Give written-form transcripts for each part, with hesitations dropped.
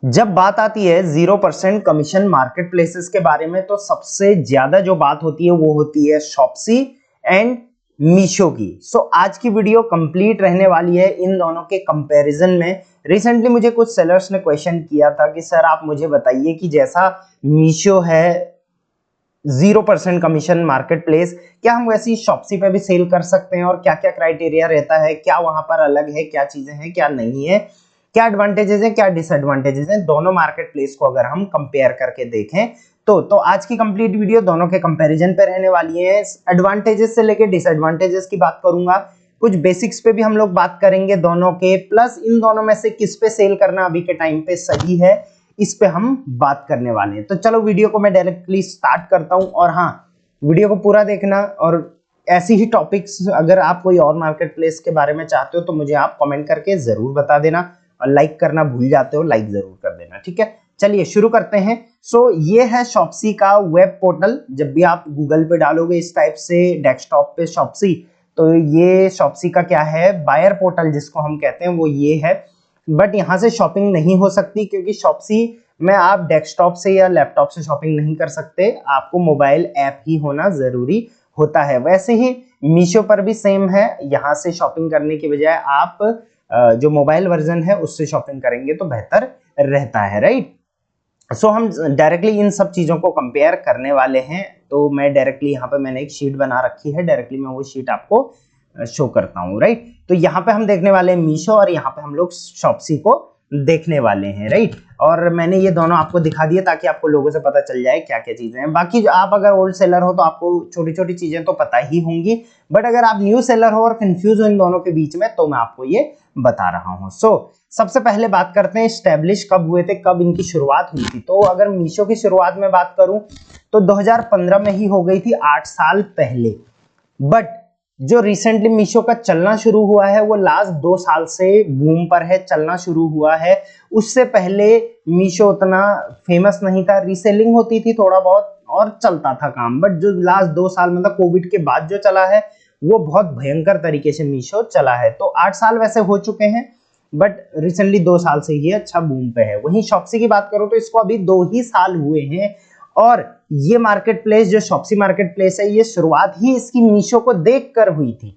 जब बात आती है 0% कमीशन मार्केट प्लेसेस के बारे में तो सबसे ज्यादा जो बात होती है वो होती है शॉप्सी एंड मीशो की। आज की वीडियो कंप्लीट रहने वाली है इन दोनों के कंपैरिजन में। रिसेंटली मुझे कुछ सेलर्स ने क्वेश्चन किया था कि सर आप मुझे बताइए कि जैसा मीशो है 0% कमीशन मार्केट प्लेस, क्या हम वैसी शॉप्सी पे भी सेल कर सकते हैं और क्या क्या क्राइटेरिया रहता है, क्या वहां पर अलग है, क्या चीजें हैं क्या नहीं है, क्या एडवांटेजेस हैं क्या डिसएडवांटेजेस हैं दोनों मार्केट प्लेस को अगर हम कंपेयर करके देखें तो आज की कंप्लीट वीडियो दोनों के कंपैरिजन पे रहने वाली है। एडवांटेजेस से लेके डिसएडवांटेजेस की बात करूंगा, कुछ बेसिक्स पे भी हम लोग बात करेंगे दोनों के, प्लस इन दोनों में से किस पे सेल करना अभी के टाइम पे सही है इस पे हम बात करने वाले हैं। तो चलो वीडियो को मैं डायरेक्टली स्टार्ट करता हूं। और हाँ, वीडियो को पूरा देखना और ऐसी ही टॉपिक्स अगर आप कोई और मार्केट प्लेस के बारे में चाहते हो तो मुझे आप कमेंट करके जरूर बता देना, और लाइक करना भूल जाते हो लाइक जरूर कर देना, ठीक है। चलिए शुरू करते हैं। ये है शॉप्सी का वेब पोर्टल। जब भी आप गूगल पे डालोगे इस टाइप से डेस्कटॉप पे शॉप्सी, तो ये शॉप्सी का क्या है, बायर पोर्टल जिसको हम कहते हैं वो ये है। बट यहाँ से शॉपिंग नहीं हो सकती क्योंकि शॉप्सी में आप डेस्कटॉप से या लैपटॉप से शॉपिंग नहीं कर सकते, आपको मोबाइल ऐप ही होना जरूरी होता है। वैसे ही मीशो पर भी सेम है, यहाँ से शॉपिंग करने की बजाय आप जो मोबाइल वर्जन है उससे शॉपिंग करेंगे तो बेहतर रहता है, राइट। हम डायरेक्टली इन सब चीजों को कंपेयर करने वाले हैं। तो मैं डायरेक्टली यहाँ पे मैंने एक शीट बना रखी है, डायरेक्टली मैं वो शीट आपको शो करता हूँ, राइट। तो यहाँ पे हम देखने वाले हैं मीशो और यहाँ पे हम लोग शॉप्सी को देखने वाले हैं, राइट। और मैंने ये दोनों आपको दिखा दिए ताकि आपको लोगों से पता चल जाए क्या क्या चीजें हैं। बाकी आप अगर ओल्ड सेलर हो तो आपको छोटी छोटी चीजें तो पता ही होंगी, बट अगर आप न्यू सेलर हो और कंफ्यूज हो इन दोनों के बीच में तो मैं आपको ये बता रहा हूँ। सबसे पहले बात करते हैं स्टैब्लिश कब हुए थे, कब इनकी शुरुआत हुई थी। तो अगर मीशो की शुरुआत में बात करूं तो 2015 में ही हो गई थी, 8 साल पहले। बट जो रिसेंटली मीशो का चलना शुरू हुआ है वो लास्ट 2 साल से बूम पर है, चलना शुरू हुआ है। उससे पहले मीशो उतना फेमस नहीं था, रीसेलिंग होती थी थोड़ा बहुत और चलता था काम। बट जो लास्ट 2 साल मतलब कोविड के बाद जो चला है वो बहुत भयंकर तरीके से मीशो चला है। तो 8 साल वैसे हो चुके हैं, बट रिसेंटली 2 साल से ही अच्छा बूम पे है। वहीं शॉप्सी की बात करूं तो इसको अभी 2 ही साल हुए हैं, और ये मार्केट प्लेस जो शॉप्सी मार्केट प्लेस है ये शुरुआत ही इसकी मीशो को देखकर हुई थी।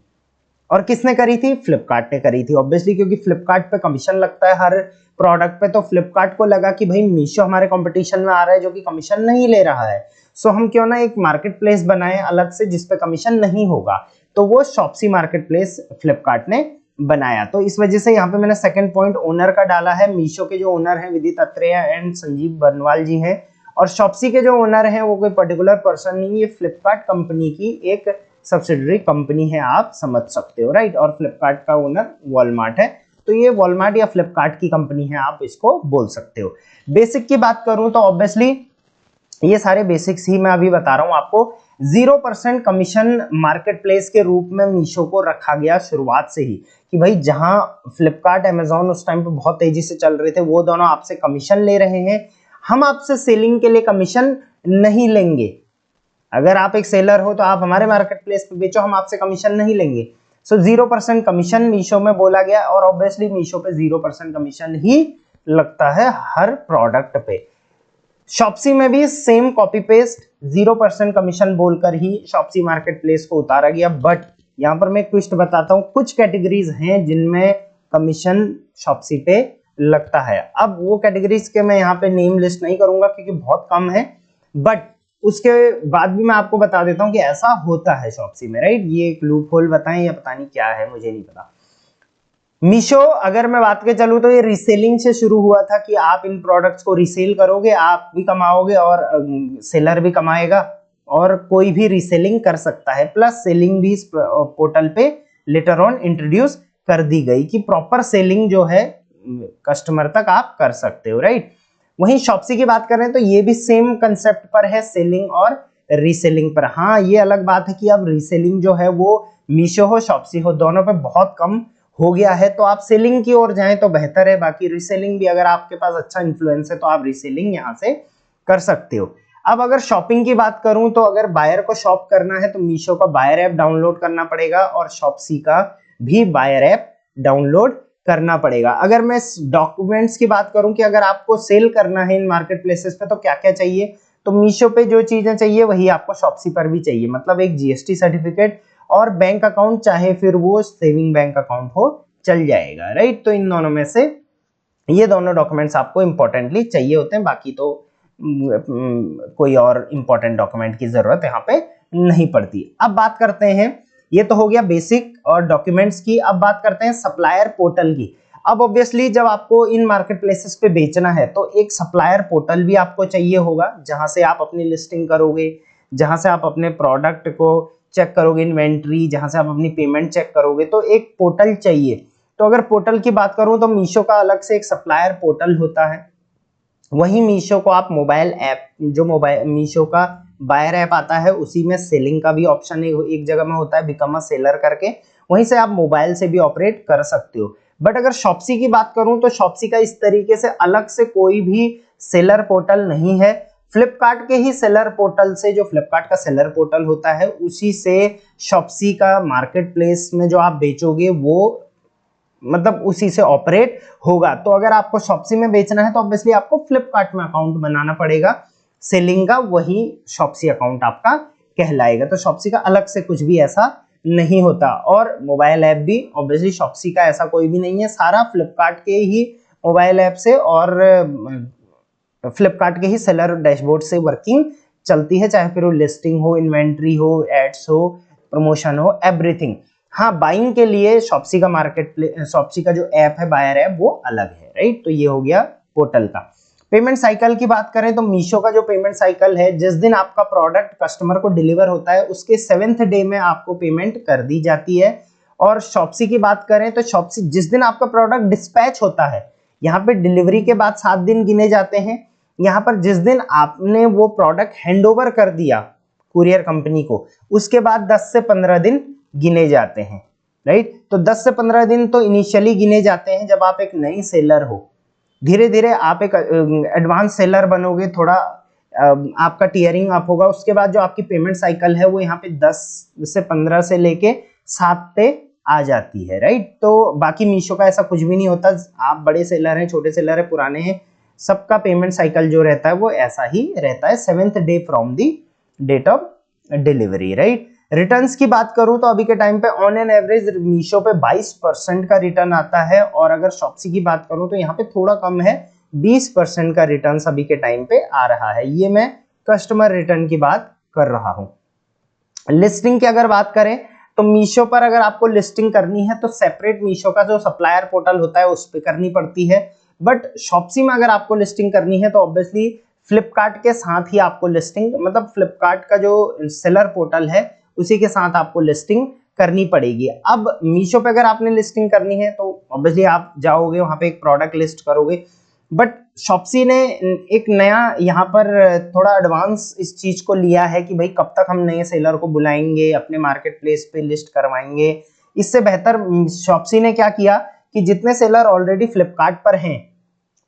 और किसने करी थी? फ्लिपकार्ट ने करी थी, ऑब्वियसली, क्योंकि फ्लिपकार्ट पे कमीशन लगता है हर प्रोडक्ट पे। तो फ्लिपकार्ट को लगा कि भाई मीशो हमारे कंपटीशन में आ रहा है जो कि कमीशन नहीं ले रहा है, हम क्यों ना एक मार्केट प्लेस बनाए अलग से जिसपे कमीशन नहीं होगा। तो वो शॉप्सी मार्केट प्लेस फ्लिपकार्ट ने बनाया। तो इस वजह से यहाँ पे मैंने सेकंड पॉइंट ओनर का डाला है। मीशो के जो ओनर हैं विदित अत्रेया एंड संजीव बरनवाल जी हैं, और शॉप्सी के जो ओनर हैं वो कोई पर्टिकुलर पर्सन नहीं, ये फ्लिपकार्ट कंपनी की एक सब्सिडरी कंपनी है, आप समझ सकते हो, राइट। और फ्लिपकार्ट का ओनर वॉलमार्ट है, तो ये वॉलमार्ट या फ्लिपकार्ट की कंपनी है, आप इसको बोल सकते हो। बेसिक की बात करूं तो ऑब्वियसली ये सारे बेसिक्स ही मैं अभी बता रहा हूं आपको। 0% कमीशन मार्केट प्लेस के रूप में मीशो को रखा गया शुरुआत से ही, कि भाई जहां फ्लिपकार्ट अमेजॉन उस टाइम पे बहुत तेजी से चल रहे थे, वो दोनों आपसे कमीशन ले रहे हैं, हम आपसे सेलिंग के लिए कमीशन नहीं लेंगे। अगर आप एक सेलर हो तो आप हमारे मार्केट प्लेस पे बेचो, हम आपसे कमीशन नहीं लेंगे। 0% कमीशन मीशो में बोला गया, और ऑब्वियसली मीशो पे 0% कमीशन ही लगता है हर प्रोडक्ट पे। शॉप्सी में भी सेम कॉपी पेस्ट 0% कमीशन बोलकर ही शॉप्सी मार्केट प्लेस को उतारा गया। बट यहां पर मैं एक ट्विस्ट बताता हूं, कुछ कैटेगरीज हैं जिनमें कमीशन शॉप्सी पे लगता है। अब वो कैटेगरीज के मैं यहाँ पे नेम लिस्ट नहीं करूंगा क्योंकि बहुत कम है, बट उसके बाद भी मैं आपको बता देता हूं कि ऐसा होता है शॉप्सी में, राइट। ये एक लूप होल बताएं या पता नहीं क्या है, मुझे नहीं पता। मीशो अगर मैं बात के चलूं तो ये रीसेलिंग से शुरू हुआ था कि आप इन प्रोडक्ट्स को रीसेल करोगे, आप भी कमाओगे और सेलर भी कमाएगा, और कोई भी रीसेलिंग कर सकता है। प्लस सेलिंग भी इस पोर्टल पे लेटर ऑन इंट्रोड्यूस कर दी गई कि प्रॉपर सेलिंग जो है कस्टमर तक आप कर सकते हो, राइट। वहीं शॉप्सी की बात करें तो ये भी सेम कंसेप्ट पर है, सेलिंग और रीसेलिंग पर। हाँ, ये अलग बात है कि अब रीसेलिंग जो है वो मीशो हो शॉप्सी हो दोनों पे बहुत कम हो गया है, तो आप सेलिंग की ओर जाएं तो बेहतर है। बाकी रीसेलिंग भी अगर आपके पास अच्छा इन्फ्लुएंस है तो आप रीसेलिंग यहां से कर सकते हो। अब अगर शॉपिंग की बात करूं तो अगर बायर को शॉप करना है तो मीशो का बायर ऐप डाउनलोड करना पड़ेगा और शॉप्सी का भी बायर ऐप डाउनलोड करना पड़ेगा। अगर मैं डॉक्यूमेंट्स की बात करूं कि अगर आपको सेल करना है इन मार्केट प्लेसेस पे तो क्या क्या चाहिए, तो मीशो पे जो चीजें चाहिए वही आपको शॉप्सी पर भी चाहिए, मतलब एक जीएसटी सर्टिफिकेट और बैंक अकाउंट, चाहे फिर वो सेविंग बैंक अकाउंट हो चल जाएगा, राइट। तो इन दोनों में से ये दोनों डॉक्यूमेंट्स आपको इंपॉर्टेंटली चाहिए होते हैं, बाकी तो कोई और इंपॉर्टेंट डॉक्यूमेंट की जरूरत यहाँ पे नहीं पड़ती। अब बात करते हैं, ये तो हो गया बेसिक और डॉक्यूमेंट्स की, अब बात करते हैं सप्लायर पोर्टल की। अब ऑब्वियसली जब आपको इन मार्केट प्लेसेस पे बेचना है तो एक सप्लायर पोर्टल भी आपको चाहिए होगा, जहां से आप अपनी लिस्टिंग करोगे, जहां से आप अपने प्रोडक्ट को चेक करोगे, इन्वेंट्री, जहां से आप अपनी पेमेंट चेक करोगे, तो एक पोर्टल चाहिए। तो अगर पोर्टल की बात करूं तो मीशो का अलग से एक सप्लायर पोर्टल होता है। वहीं मीशो को आप मोबाइल ऐप, जो मोबाइल मीशो का बायर ऐप आता है उसी में सेलिंग का भी ऑप्शन एक जगह में होता है, बिकम अ सेलर करके, वहीं से आप मोबाइल से भी ऑपरेट कर सकते हो। बट अगर शॉप्सी की बात करूं तो शॉप्सी का इस तरीके से अलग से कोई भी सेलर पोर्टल नहीं है। फ्लिपकार्ट के ही सेलर पोर्टल से, जो फ्लिपकार्ट का सेलर पोर्टल होता है उसी से शॉप्सी का मार्केट प्लेस में जो आप बेचोगे वो मतलब उसी से ऑपरेट होगा। तो अगर आपको शॉप्सी में बेचना है तो ऑब्वियसली आपको फ्लिपकार्ट में अकाउंट बनाना पड़ेगा सेलिंग का, वही शॉप्सी अकाउंट आपका कहलाएगा। तो शॉप्सी का अलग से कुछ भी ऐसा नहीं होता। और मोबाइल ऐप भी ऑब्वियसली शॉप्सी का ऐसा कोई भी नहीं है, सारा फ्लिपकार्ट के ही मोबाइल ऐप से और फ्लिपकार्ट के ही सेलर डैशबोर्ड से वर्किंग चलती है, चाहे फिर वो लिस्टिंग हो, इन्वेंट्री हो, एड्स हो, प्रमोशन हो, एवरीथिंग। हाँ, बाइंग के लिए शॉप्सी का शॉप्सी का जो ऐप है बायर ऐप वो अलग है, राइट। तो ये हो गया पोर्टल का। पेमेंट साइकिल की बात करें तो मीशो का जो पेमेंट साइकिल है, जिस दिन आपका प्रोडक्ट कस्टमर को डिलीवर होता है उसके 7th डे में आपको पेमेंट कर दी जाती है। और शॉप्सी की बात करें तो शॉप्सी जिस दिन आपका प्रोडक्ट डिस्पैच होता है, यहाँ पे डिलीवरी के बाद 7 दिन गिने जाते हैं। यहाँ पर जिस दिन आपने वो प्रोडक्ट हैंडओवर कर दिया कुरियर कंपनी को, उसके बाद 10 से 15 दिन गिने जाते हैं, राइट। तो 10 से 15 दिन तो इनिशियली गिने जाते हैं जब आप एक नई सेलर हो। धीरे धीरे आप एक एडवांस सेलर बनोगे, थोड़ा आपका टियरिंग अप होगा, उसके बाद जो आपकी पेमेंट साइकिल है वो यहाँ पे 10 से 15 से लेके 7 पे आ जाती है, राइट। तो बाकी मीशो का ऐसा कुछ भी नहीं होता, आप बड़े सेलर हैं, छोटे सेलर हैं, पुराने हैं, सबका पेमेंट साइकिल जो रहता है वो ऐसा ही रहता है, 7th day from the date of delivery, right. Returns की बात करूं तो अभी के टाइम पे ऑन एन एवरेज मीशो पे 22% का रिटर्न आता है, और अगर शॉप्सी की बात करूं तो यहाँ पे थोड़ा कम है, 20% का रिटर्न अभी के टाइम पे आ रहा है। ये मैं कस्टमर रिटर्न की बात कर रहा हूं। लिस्टिंग की अगर बात करें तो मीशो पर अगर आपको लिस्टिंग करनी है तो सेपरेट मीशो का जो सप्लायर पोर्टल होता है उस पर करनी पड़ती है। बट शॉप्सी में अगर आपको लिस्टिंग करनी है तो ऑब्वियसली फ्लिपकार्ट के साथ ही आपको लिस्टिंग, मतलब फ्लिपकार्ट का जो सेलर पोर्टल है उसी के साथ आपको लिस्टिंग करनी पड़ेगी। अब मीशो पे अगर आपने लिस्टिंग करनी है तो ऑब्वियसली आप जाओगे वहां पे एक प्रोडक्ट लिस्ट करोगे, बट शॉप्सी ने एक नया यहाँ पर थोड़ा एडवांस इस चीज को लिया है कि भाई कब तक हम नए सेलर को बुलाएंगे, अपने मार्केट प्लेस पे लिस्ट करवाएंगे। इससे बेहतर शॉप्सी ने क्या किया कि जितने सेलर ऑलरेडी फ्लिपकार्ट पर हैं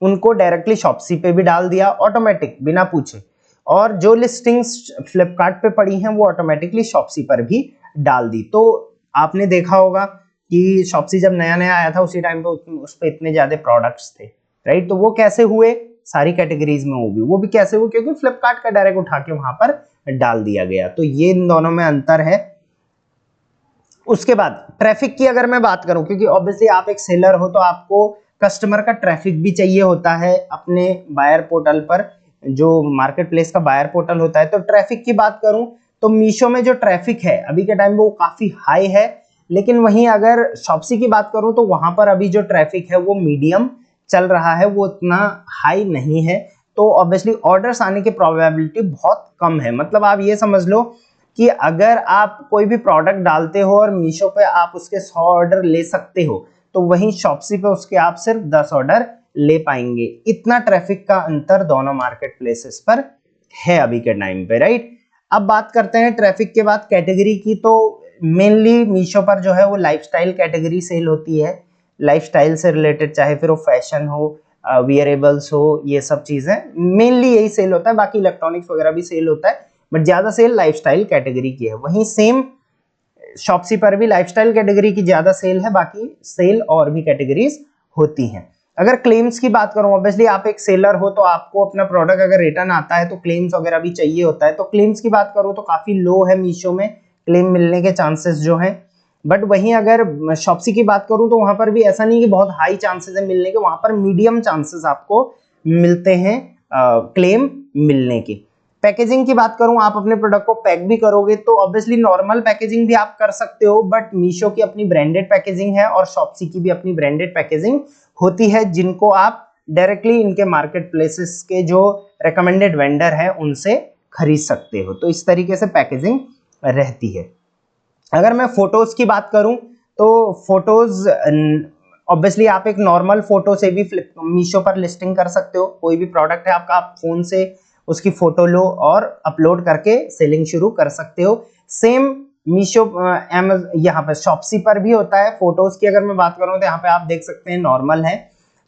उनको डायरेक्टली शॉप्सी पे भी डाल दिया ऑटोमेटिक बिना पूछे, और जो लिस्टिंग्स फ्लिपकार्ट पे पड़ी हैं वो ऑटोमेटिकली शॉप्सी पर भी डाल दी। तो आपने देखा होगा कि शॉप्सी जब नया नया आया था उसी टाइम पे उस पे इतने ज्यादा प्रोडक्ट्स थे, राइट। तो वो कैसे हुए, सारी कैटेगरीज में होगी, वो भी कैसे हुए, क्योंकि फ्लिपकार्ट का डायरेक्ट उठा के वहां पर डाल दिया गया। तो ये इन दोनों में अंतर है। उसके बाद ट्रैफिक की अगर मैं बात करूं, क्योंकि ऑब्वियसली आप एक सेलर हो तो आपको कस्टमर का ट्रैफिक भी चाहिए होता है अपने बायर पोर्टल पर, जो मार्केट प्लेस का बायर पोर्टल होता है। तो ट्रैफिक की बात करूं तो मीशो में जो ट्रैफिक है अभी के टाइम में वो काफी हाई है, लेकिन वहीं अगर शॉप्सी की बात करूं तो वहां पर अभी जो ट्रैफिक है वो मीडियम चल रहा है, वो उतना हाई नहीं है। तो ऑब्वियसली ऑर्डर्स आने की प्रोबेबिलिटी बहुत कम है। मतलब आप ये समझ लो कि अगर आप कोई भी प्रोडक्ट डालते हो और मीशो पे आप उसके 100 ऑर्डर ले सकते हो, तो वहीं शॉप्सी पे उसके आप सिर्फ 10 ऑर्डर ले पाएंगे। इतना ट्रैफिक का अंतर दोनों मार्केट प्लेसेस पर है अभी के टाइम पे, राइट। अब बात करते हैं ट्रैफिक के बाद कैटेगरी की। तो मेनली मीशो पर जो है वो लाइफस्टाइल कैटेगरी सेल होती है, लाइफस्टाइल से रिलेटेड, चाहे फिर वो फैशन हो, वियरेबल्स हो, ये सब चीजें मेनली यही सेल होता है। बाकी इलेक्ट्रॉनिक्स वगैरह भी सेल होता है, बट ज्यादा सेल लाइफस्टाइल कैटेगरी की है। वहीं सेम शॉप्सी पर भी लाइफस्टाइल कैटेगरी की ज्यादा सेल है, बाकी सेल और भी कैटेगरीज होती हैं। अगर क्लेम्स की बात करूं, ऑब्वियसली आप एक सेलर हो तो आपको अपना प्रोडक्ट अगर रिटर्न आता है तो क्लेम्स वगैरह भी चाहिए होता है। तो क्लेम्स की बात करूं तो काफी लो है मीशो में क्लेम मिलने के चांसेस जो हैं। बट वहीं अगर शॉप्सी की बात करूं तो वहां पर भी ऐसा नहीं कि बहुत हाई चांसेस है मिलने के, वहां पर मीडियम चांसेस आपको मिलते हैं क्लेम मिलने के। पैकेजिंग की बात करूं, आप अपने प्रोडक्ट को पैक भी करोगे तो ऑब्वियसली नॉर्मल पैकेजिंग भी आप कर सकते हो, बट मीशो की अपनी ब्रांडेड पैकेजिंग है और शॉप्सी की भी अपनी ब्रांडेड पैकेजिंग होती है, जिनको आप डायरेक्टली इनके मार्केट प्लेसेस के जो रिकमेंडेड वेंडर है उनसे खरीद सकते हो। तो इस तरीके से पैकेजिंग रहती है। अगर मैं फोटोज की बात करूं तो फोटोज ऑब्वियसली आप एक नॉर्मल फोटो से भी मीशो पर लिस्टिंग कर सकते हो। कोई भी प्रोडक्ट है आपका, आप फोन से उसकी फोटो लो और अपलोड करके सेलिंग शुरू कर सकते हो। सेम मीशो यहाँ पे शॉप्सी पर भी होता है। फोटोज की अगर मैं बात करूं तो यहाँ पे आप देख सकते हैं नॉर्मल है।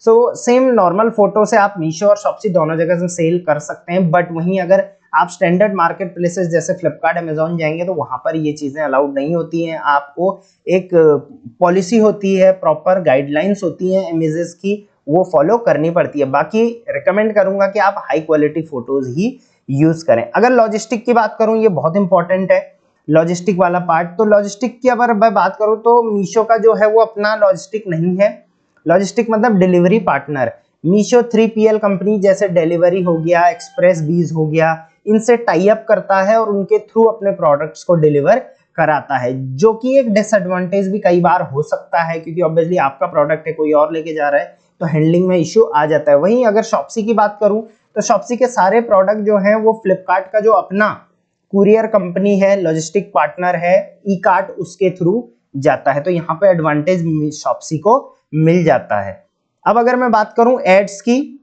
सो सेम नॉर्मल फोटो से आप मीशो और शॉप्सी दोनों जगह से सेल कर सकते हैं। बट वहीं अगर आप स्टैंडर्ड मार्केट प्लेसेस जैसे फ्लिपकार्ट, अमेजोन जाएंगे तो वहां पर ये चीजें अलाउड नहीं होती हैं। आपको एक पॉलिसी होती है, प्रॉपर गाइडलाइंस होती हैं इमेजेस की, वो फॉलो करनी पड़ती है। बाकी रिकमेंड करूंगा कि आप हाई क्वालिटी फोटोज ही यूज करें। अगर लॉजिस्टिक की बात करूं, ये बहुत इंपॉर्टेंट है लॉजिस्टिक वाला पार्ट। तो लॉजिस्टिक की अगर मैं बात करूं तो मीशो का जो है वो अपना लॉजिस्टिक नहीं है। लॉजिस्टिक मतलब delivery partner. Meesho 3PL company जैसे डिलीवरी हो गया, एक्सप्रेस बीज हो गया, इनसे टाई अप करता है और उनके थ्रू अपने प्रोडक्ट्स को डिलीवर कराता है, जो कि एक डिसएडवांटेज भी कई बार हो सकता है, क्योंकि ऑब्वियसली आपका प्रोडक्ट है, कोई और लेके जा रहा है तो हैंडलिंग में इश्यू आ जाता है। वहीं अगर शॉप्सी की बात करूं तो शॉप्सी के सारे प्रोडक्ट जो हैं वो फ्लिपकार्ट का जो अपना कुरियर कंपनी है, लॉजिस्टिक पार्टनर है, ई कार्ट, उसके थ्रू जाता है। तो यहाँ पे एडवांटेज शॉप्सी को मिल जाता है। अब अगर मैं बात करूं एड्स की,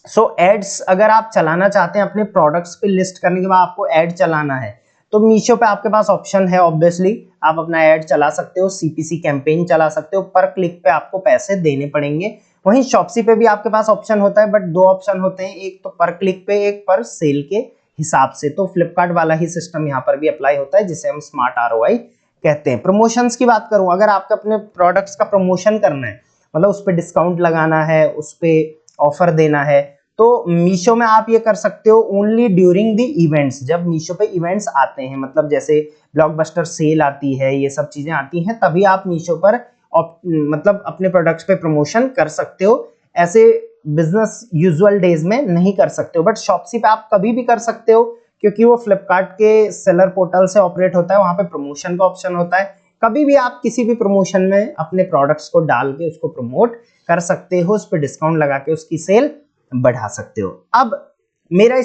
सो एड्स अगर आप चलाना चाहते हैं अपने प्रोडक्ट्स पे लिस्ट करने के बाद आपको एड चलाना है तो मीशो पे आपके पास ऑप्शन है। ऑब्वियसली आप अपना एड चला सकते हो, सीपीसी कैंपेन चला सकते हो, पर क्लिक पे आपको पैसे देने पड़ेंगे। वहीं शॉप्सी पे भी आपके पास ऑप्शन होता है, बट दो ऑप्शन होते हैं, एक तो पर क्लिक पे, एक पर सेल के हिसाब से। तो फ्लिपकार्ट वाला ही सिस्टम यहाँ पर भी अप्लाई होता है, जिसे हम स्मार्ट आरओआई कहते हैं। प्रमोशंस की बात करूं, अगर आपको अपने प्रोडक्ट्स का प्रमोशन करना है, मतलब उस पर डिस्काउंट लगाना है, उस पर ऑफर देना है, तो मीशो में आप ये कर सकते हो ओनली ड्यूरिंग द इवेंट्स। जब मीशो पे इवेंट्स आते हैं, मतलब जैसे ब्लॉकबस्टर सेल आती है, ये सब चीजें आती हैं, तभी आप मीशो पर मतलब अपने प्रोडक्ट्स पे प्रमोशन कर सकते हो। ऐसे बिजनेस यूजुअल डेज में नहीं कर सकते हो। बट शॉप्सी पे आप कभी भी कर सकते हो, क्योंकि वो फ्लिपकार्ट के सेलर पोर्टल से ऑपरेट होता है, वहां पे प्रमोशन का ऑप्शन होता है। कभी भी आप किसी भी प्रमोशन में अपने प्रोडक्ट्स को डाल के उसको प्रमोट कर सकते हो, उस पर डिस्काउंट लगा के उसकी सेल बढ़ा सकते हो। अब मेरा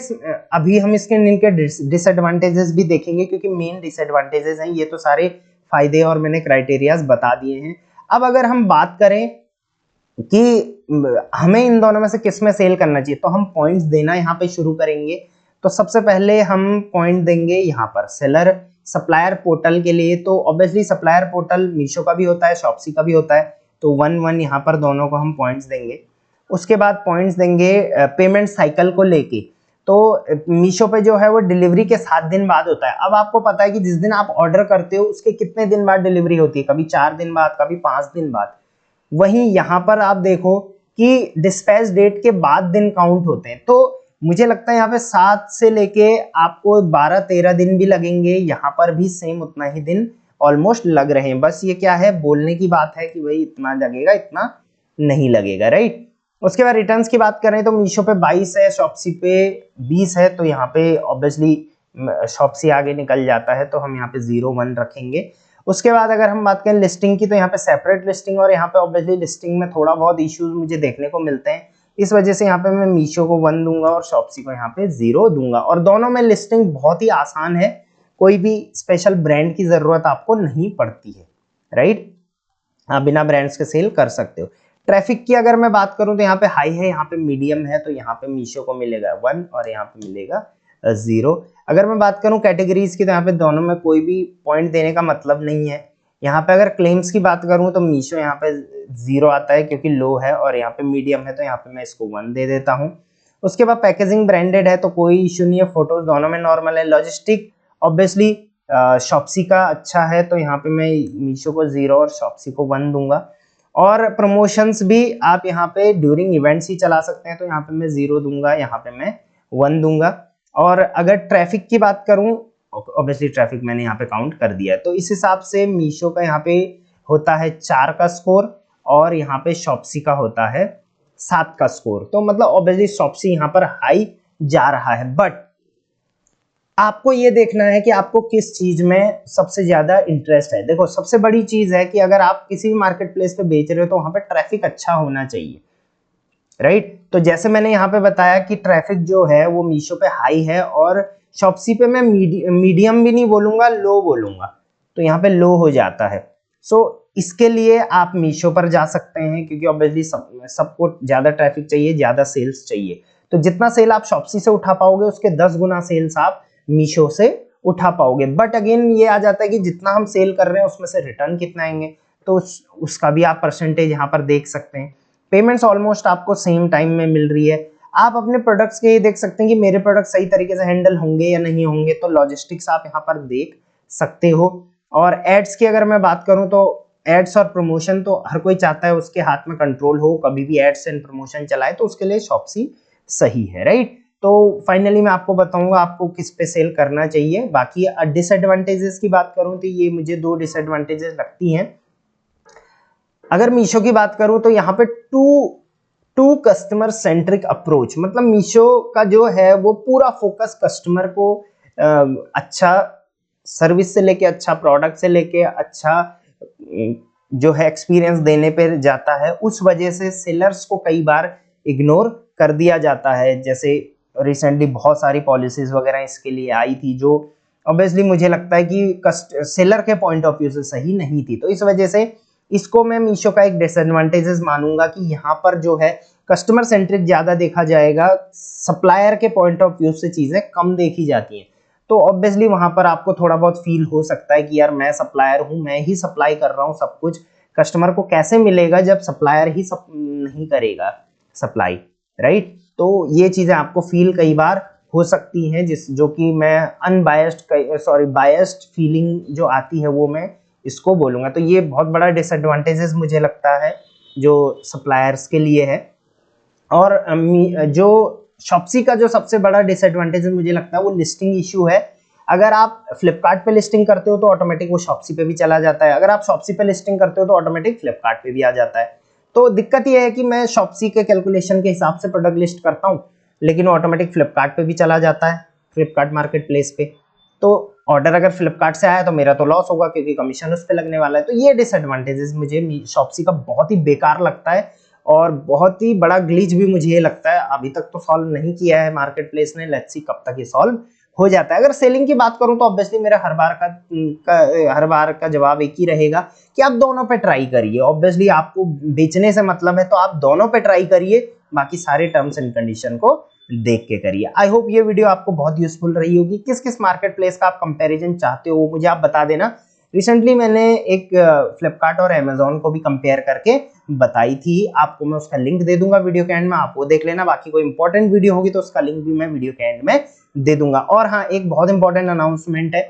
अभी हम इसके इनके डिसएडवांटेजेस भी देखेंगे, क्योंकि मेन डिसएडवांटेजेस हैं, ये तो सारे फायदे और मैंने क्राइटेरियाज बता दिए हैं। अब अगर हम बात करें कि हमें इन दोनों में से किस में सेल करना चाहिए, तो हम पॉइंट्स देना यहाँ पे शुरू करेंगे। तो सबसे पहले हम पॉइंट देंगे यहाँ पर सेलर सप्लायर पोर्टल के लिए। तो ऑब्वियसली सप्लायर पोर्टल मीशो का भी होता है, शॉप्सी का भी होता है, तो 1-1 यहाँ पर दोनों को हम पॉइंट्स देंगे। उसके बाद पॉइंट्स देंगे पेमेंट साइकिल को लेके। तो मीशो पे जो है वो डिलीवरी के 7 दिन बाद होता है। अब आपको पता है कि जिस दिन आप ऑर्डर करते हो उसके कितने दिन बाद डिलीवरी होती है, कभी 4 दिन बाद, कभी 5 दिन बाद। वहीं यहाँ पर आप देखो कि डिस्पैच डेट के बाद दिन काउंट होते हैं। तो मुझे लगता है यहाँ पे 7 से लेके आपको 12-13 दिन भी लगेंगे, यहाँ पर भी सेम उतना ही दिन ऑलमोस्ट लग रहे हैं। बस ये क्या है, बोलने की बात है कि भाई इतना लगेगा, इतना नहीं लगेगा, राइट। उसके बाद रिटर्न्स की बात करें तो मीशो पे 22 है, शॉप्सी पे 20 है, तो यहाँ पे ऑब्वियसली शॉप्सी आगे निकल जाता है, तो हम यहाँ पे 0-1 रखेंगे। उसके बाद अगर हम बात करें लिस्टिंग की, तो यहाँ पे सेपरेट लिस्टिंग, और यहाँ पे ऑब्वियसली लिस्टिंग में थोड़ा बहुत इश्यूज मुझे देखने को मिलते हैं, इस वजह से यहाँ पे मैं मीशो को 1 दूंगा और शॉप्सी को यहाँ पे 0 दूंगा। और दोनों में लिस्टिंग बहुत ही आसान है, कोई भी स्पेशल ब्रांड की जरूरत आपको नहीं पड़ती है, राइट। आप बिना ब्रांड्स के सेल कर सकते हो। ट्रैफिक की अगर मैं बात करूं तो यहाँ पे हाई है, यहाँ पे मीडियम है, तो यहाँ पे मीशो को मिलेगा 1 और यहाँ पे मिलेगा 0। अगर मैं बात करूं कैटेगरीज की, तो यहाँ पे दोनों में कोई भी पॉइंट देने का मतलब नहीं है। यहाँ पे अगर क्लेम्स की बात करूं तो मीशो यहाँ पे 0 आता है क्योंकि लो है, और यहाँ पे मीडियम है तो यहाँ पे मैं इसको 1 दे देता हूँ। उसके बाद पैकेजिंग ब्रांडेड है तो कोई इश्यू नहीं है, फोटोज दोनों में नॉर्मल है। लॉजिस्टिक ऑब्वियसली शॉप्सी का अच्छा है, तो यहाँ पे मैं मीशो को 0 और शॉप्सी को 1 दूंगा। और प्रमोशंस भी आप यहाँ पे ड्यूरिंग इवेंट्स ही चला सकते हैं, तो यहाँ पे मैं 0 दूंगा, यहाँ पे मैं 1 दूंगा। और अगर ट्रैफिक की बात करूं, ऑब्वियसली ट्रैफिक मैंने यहाँ पे काउंट कर दिया है, तो इस हिसाब से मीशो का यहाँ पे होता है 4 का स्कोर और यहाँ पे शॉप्सी का होता है 7 का स्कोर। तो मतलब ऑब्वियसली शॉप्सी यहाँ पर हाई जा रहा है, बट आपको ये देखना है कि आपको किस चीज में सबसे ज्यादा इंटरेस्ट है। देखो सबसे बड़ी चीज है कि अगर आप किसी भी मार्केट प्लेस पे बेच रहे हो तो वहां पे ट्रैफिक अच्छा होना चाहिए, राइट। तो जैसे मैंने यहाँ पे बताया कि ट्रैफिक जो है वो मीशो पे हाई है और शॉप्सी पे मैं मीडियम भी नहीं बोलूंगा, लो बोलूंगा, तो यहाँ पे लो हो जाता है। सो इसके लिए आप मीशो पर जा सकते हैं, क्योंकि ऑब्वियसली सबको ज्यादा ट्रैफिक चाहिए, ज्यादा सेल्स चाहिए। तो जितना सेल आप शॉप्सी से उठा पाओगे उसके 10 गुना सेल्स आप मीशो से उठा पाओगे। बट अगेन ये आ जाता है कि जितना हम सेल कर रहे हैं उसमें से रिटर्न कितना आएंगे, तो उसका भी आप परसेंटेज यहाँ पर देख सकते हैं। पेमेंट्स ऑलमोस्ट आपको सेम टाइम में मिल रही है। आप अपने प्रोडक्ट्स के ये देख सकते हैं कि मेरे प्रोडक्ट सही तरीके से हैंडल होंगे या नहीं होंगे, तो लॉजिस्टिक्स आप यहाँ पर देख सकते हो। और एड्स की अगर मैं बात करूं तो एड्स और प्रमोशन तो हर कोई चाहता है उसके हाथ में कंट्रोल हो, कभी भी एड्स एंड प्रमोशन चलाए, तो उसके लिए शॉप्सी सही है, राइट। तो फाइनली मैं आपको बताऊंगा आपको किस पे सेल करना चाहिए। बाकी डिसएडवांटेजेस की बात करूं तो ये मुझे 2 डिसएडवांटेजेस लगती हैं। अगर मीशो की बात करूं तो यहाँ पे टू कस्टमर सेंट्रिक अप्रोच, मतलब मीशो का जो है वो पूरा फोकस कस्टमर को अच्छा सर्विस से लेके, अच्छा प्रोडक्ट से लेके, अच्छा जो है एक्सपीरियंस देने पे जाता है। उस वजह से सेलर्स को कई बार इग्नोर कर दिया जाता है। जैसे रिसेंटली बहुत सारी पॉलिसीज वगैरह इसके लिए आई थी जो ऑब्वियसली मुझे लगता है कि सेलर के पॉइंट ऑफ व्यू से सही नहीं थी। तो इस वजह से इसको मैं मीशो का एक डिसएडवांटेजेस मानूंगा कि यहाँ पर जो है कस्टमर सेंट्रिक ज्यादा देखा जाएगा, सप्लायर के पॉइंट ऑफ व्यू से चीजें कम देखी जाती हैं। तो ऑब्वियसली वहां पर आपको थोड़ा बहुत फील हो सकता है कि यार मैं सप्लायर हूं, मैं ही सप्लाई कर रहा हूं सब कुछ, कस्टमर को कैसे मिलेगा जब सप्लायर ही नहीं करेगा सप्लाई, राइट। तो ये चीजें आपको फील कई बार हो सकती हैं, जो कि मैं बायस्ड फीलिंग जो आती है वो मैं इसको बोलूंगा। तो ये बहुत बड़ा डिसएडवांटेजेस मुझे लगता है जो सप्लायर्स के लिए है। और जो शॉप्सी का जो सबसे बड़ा डिसएडवांटेज मुझे लगता है वो लिस्टिंग इशू है। अगर आप फ्लिपकार्ट पे लिस्टिंग करते हो तो ऑटोमेटिक वो शॉप्सी पे भी चला जाता है, अगर आप शॉप्सी पे लिस्टिंग करते हो तो ऑटोमेटिक फ्लिपकार्ट पे भी आ जाता है। तो दिक्कत ये है कि मैं शॉप्सी के कैलकुलेशन के हिसाब से प्रोडक्ट लिस्ट करता हूँ, लेकिन ऑटोमेटिक फ्लिपकार्ट पे भी चला जाता है, फ्लिपकार्ट मार्केट प्लेस पे। तो ऑर्डर अगर फ्लिपकार्ट से आया तो मेरा तो लॉस होगा क्योंकि कमीशन उस पर लगने वाला है। तो ये डिसएडवांटेजेस मुझे शॉप्सी का बहुत ही बेकार लगता है और बहुत ही बड़ा ग्लिच भी मुझे ये लगता है। अभी तक तो सॉल्व नहीं किया है मार्केट प्लेस ने, लेट्स सी कब तक ये सॉल्व हो जाता है। अगर सेलिंग की बात करूं तो ऑब्वियसली मेरा हर बार का जवाब एक ही रहेगा कि आप दोनों पे ट्राई करिए। ऑब्वियसली आपको बेचने से मतलब है तो आप दोनों पे ट्राई करिए, बाकी सारे टर्म्स एंड कंडीशन को देख के करिए। आई होप ये वीडियो आपको बहुत यूजफुल रही होगी। किस किस मार्केट प्लेस का आप कंपैरिजन चाहते हो मुझे आप बता देना। रिसेंटली मैंने एक फ्लिपकार्ट और अमेजोन को भी कंपेयर करके बताई थी, आपको मैं उसका लिंक दे दूंगा वीडियो के एंड में, आप वो देख लेना। बाकी कोई इंपॉर्टेंट वीडियो होगी तो उसका लिंक भी मैं वीडियो के एंड में दे दूंगा। और हाँ, एक बहुत इंपॉर्टेंट अनाउंसमेंट है,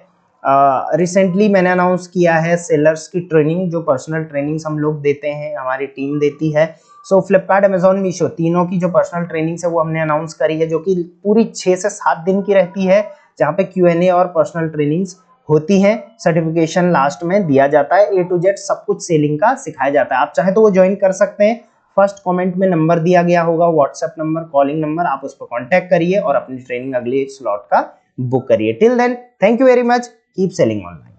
रिसेंटली मैंने अनाउंस किया है सेलर्स की ट्रेनिंग, जो पर्सनल ट्रेनिंग्स हम लोग देते हैं, हमारी टीम देती है। सो फ्लिपकार्ट, अमेजोन, मीशो तीनों की जो पर्सनल ट्रेनिंग्स है वो हमने अनाउंस करी है, जो कि पूरी 6 से 7 दिन की रहती है, जहाँ पे Q&A और पर्सनल ट्रेनिंग्स होती हैं। सर्टिफिकेशन लास्ट में दिया जाता है, A to Z सब कुछ सेलिंग का सिखाया जाता है। आप चाहे तो वो ज्वाइन कर सकते हैं। फर्स्ट कमेंट में नंबर दिया गया होगा, व्हाट्सएप नंबर, कॉलिंग नंबर, आप उस पर कॉन्टैक्ट करिए और अपनी ट्रेनिंग अगले स्लॉट का बुक करिए। Till then, thank you very much, keep selling online.